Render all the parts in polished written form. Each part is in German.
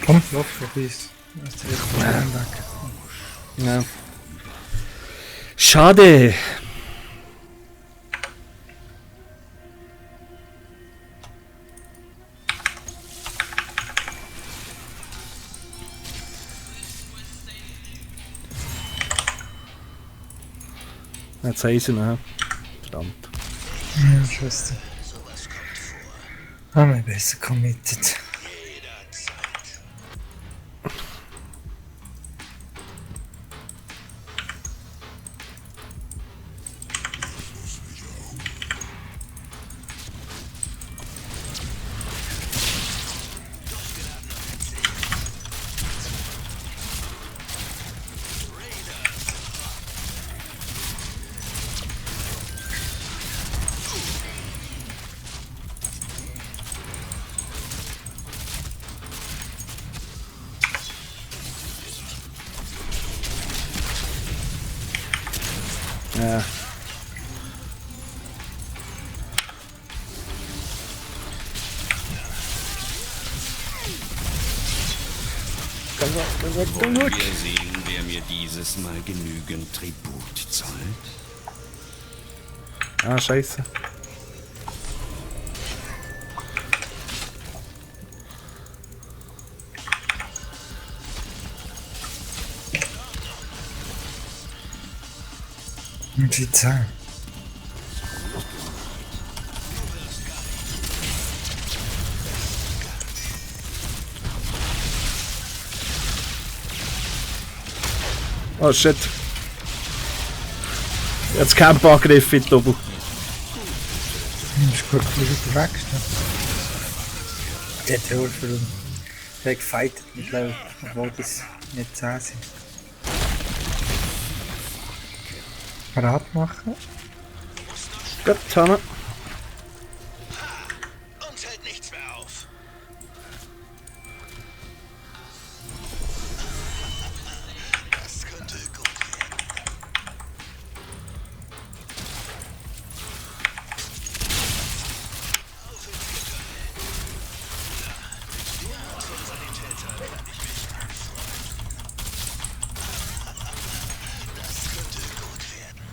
Komm, lauf vorbei. Das ist echt weg. Ja. Schade. Jetzt haben sie noch. Verdammt. Ja, Schwester. Haben wir besser committed. Ja. Wollen wir sehen, wer mir dieses Mal genügend Tribut zollt? Ah, scheiße. Und die Zahl. Oh shit. Jetzt kein Angriff in die Doppel. Ist gut, wie weg. Der Tor für ihn. Der hat gefightet mit Level, obwohl das nicht 10 sind. Parat machen. Gut, haben wir. Uns hält nichts mehr auf. Das könnte gut werden. Das könnte gut werden.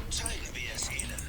Zeigen wir es ihnen.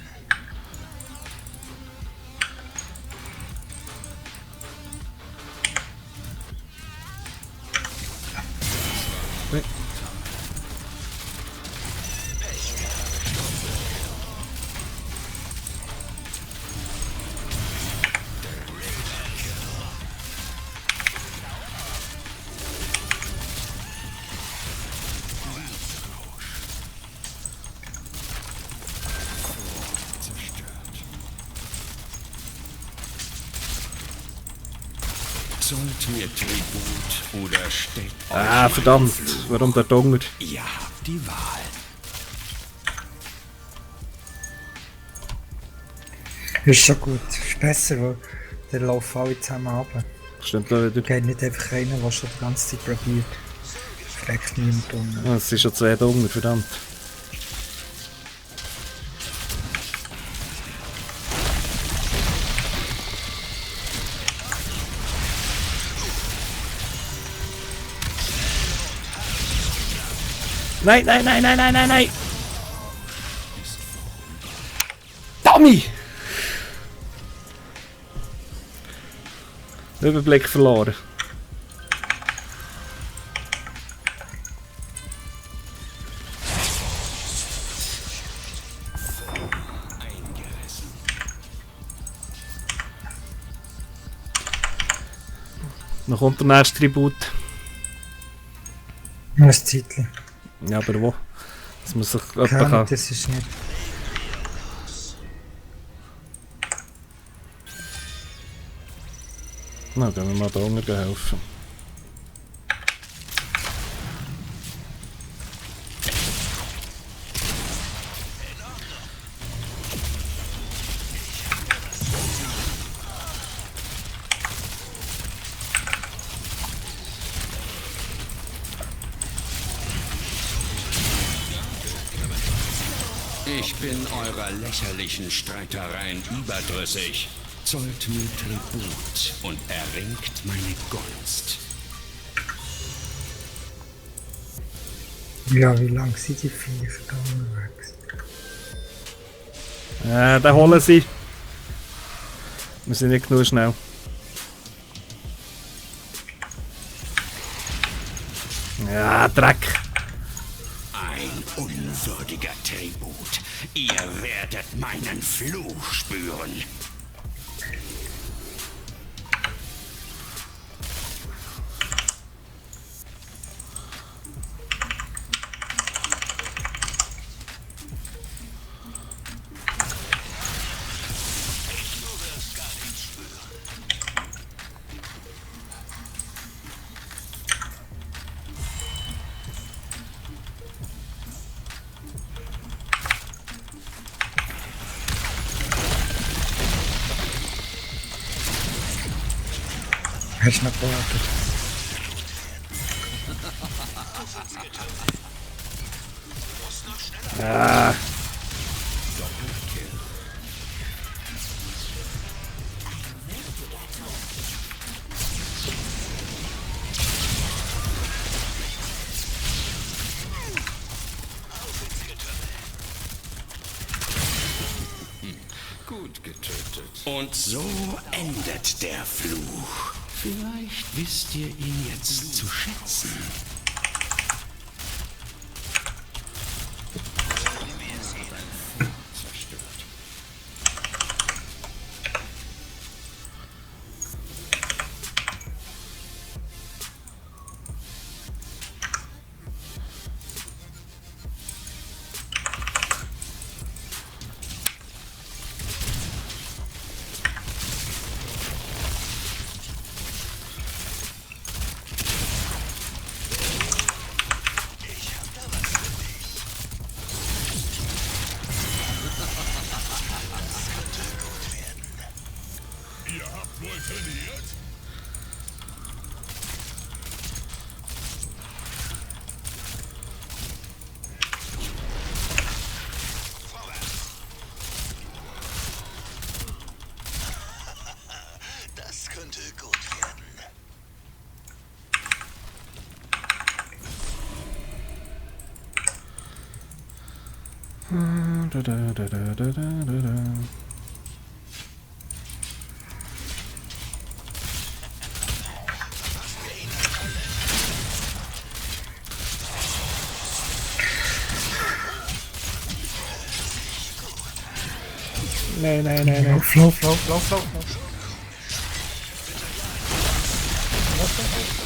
Zollt mir Tribut oder stellt euch Ah, verdammt. Warum der Dunger? Ihr habt die Wahl. Ist schon gut. Ist besser, weil der laufen alle zusammen runter. Stimmt da wieder. Geht nicht einfach einer, der schon die ganze Zeit probiert. Fragt niemand um. Ah, es sind schon 2 Dunger, verdammt. Nein, nein, nein, nein, nein, nein, nein! Dummy! Überblick verloren. Noch kommt der nächste Tribut. Nur ein Zeitchen. Ja, aber wo? Dass man sich Keine jemand Ahnung, kann. das ist nicht. Na, dann wir mal da unten helfen. Ich bin eurer lächerlichen Streitereien überdrüssig. zollt mir Tribut und erringt meine Gunst. Ja, wie lang sind die Viecher da unterwegs? Den holen sie. Wir sind nicht genug schnell. Ja, Dreck. Ein unwürdiger Tribut. Ihr werdet meinen Fluch spüren. Hast du noch gewartet? Ja. Gut getötet. Und so endet der Fluch. Vielleicht wisst ihr ihn jetzt zu schätzen. Zerstört. Das könnte gut werden. Nein, nein, nein, nein. Lauf, lauf, lauf, lauf, lauf.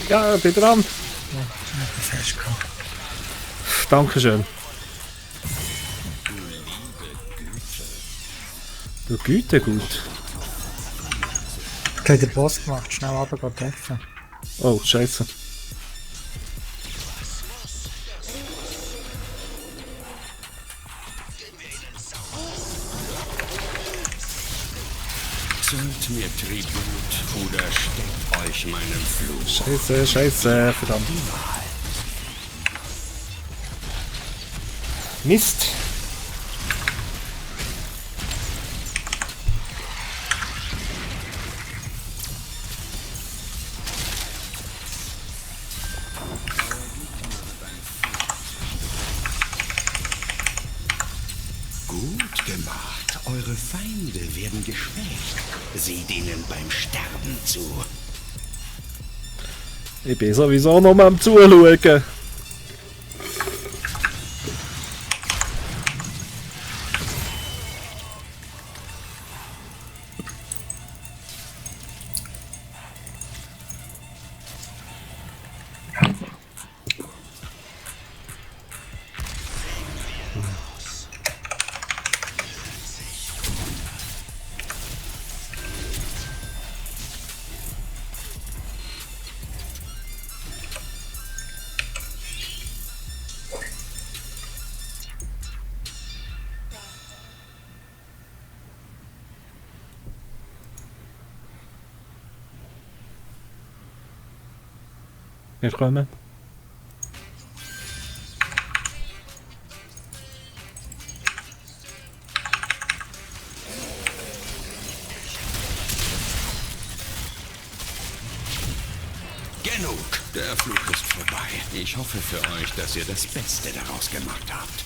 Ja, bin dran. Ja, festgehauen. Dankeschön. Du Güte gut. Ich habe den Boss gemacht, schnell runter treffen. Oh, scheiße. Zollt mir Tribut oder steckt euch meinen Fluch. Scheiße, scheiße, verdammt. Mist. Gut gemacht. Eure Feinde werden geschwächt. Seht ihnen beim Sterben zu. Ich bin sowieso noch mal am Zuschauen. Wir kommen. Genug! Der Fluch ist vorbei. Ich hoffe für euch, dass ihr das Beste daraus gemacht habt.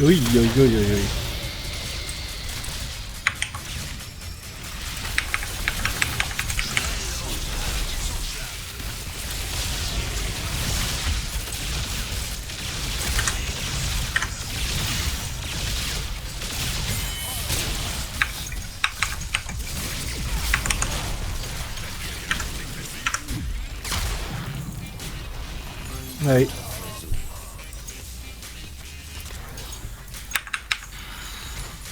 Ui, ui, ui, ui, ui. Nein.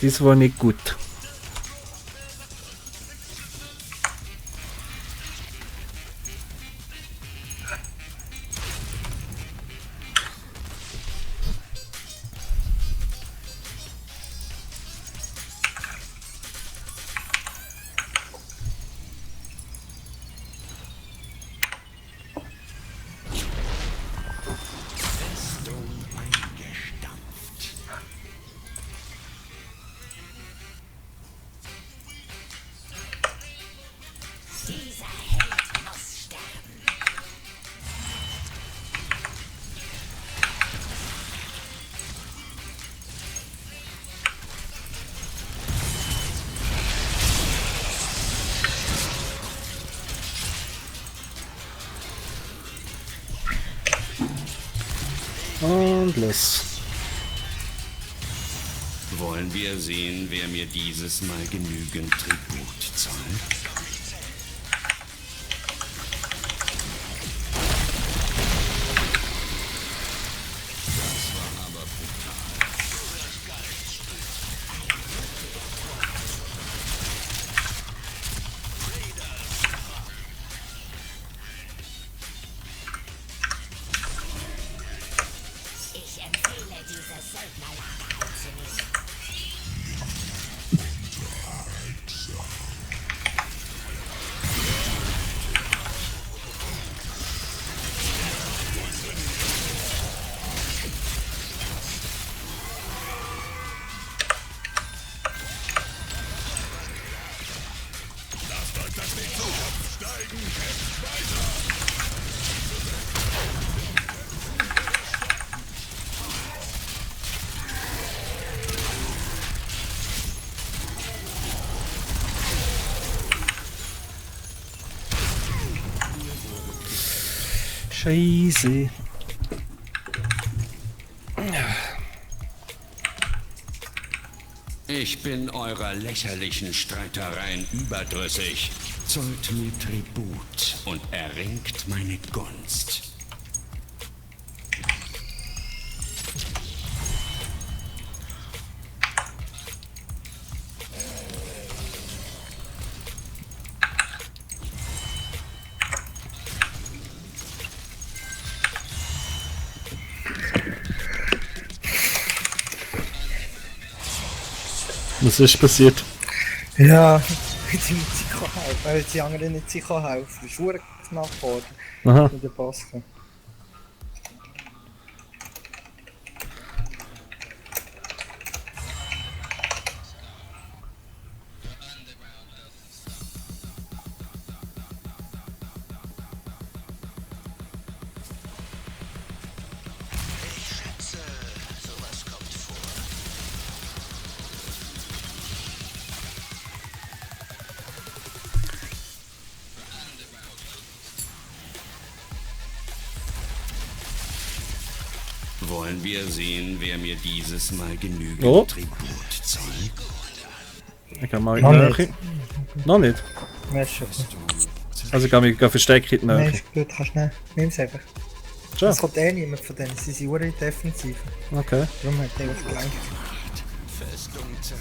Das war nicht gut. Und los. Wollen wir sehen, wer mir dieses Mal genügend Tribut zahlt? Ich empfehle dieses Söldnerlager aufzunehmen. Scheiße. Ich bin eurer lächerlichen Streitereien überdrüssig. Zollt mir Tribut und erringt meine Gunst. Was ist passiert? Ja, jetzt sind sie helfen, weil die anderen nicht sich helfen. Das ist verdammt knapp geworden Aha. mit der Baske. Ich schätze, sowas kommt vor. Wollen wir sehen, wer mir dieses Mal genügend Oh. Tribut zahlt? Ich kann mal Noch in die nicht. Nähe. Noch nicht. Weißt du, Also ich kann mich verstecken in die nein, Nähe. ist gut, kannst du nicht. Nimm es einfach. Schon? Es kommt eh niemand von denen, sie sind verdammt defensiv. Okay. Darum hat er einfach gelangt.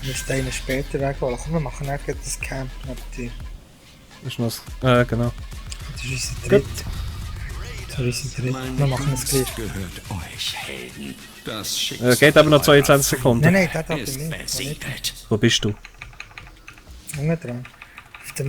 Wir müssen einen später wegholen. Komm, wir machen dann gleich das Camp neben dir. Ist noch. Genau. Das ist unser Dritt. Das ist unser Dritt. Wir machen es gleich. Gehört euch, Helden. Das Geht aber noch 22 Sekunden. Nein, nein, das hat er ist nicht. besiegelt. Wo bist du? Unten dran. Auf der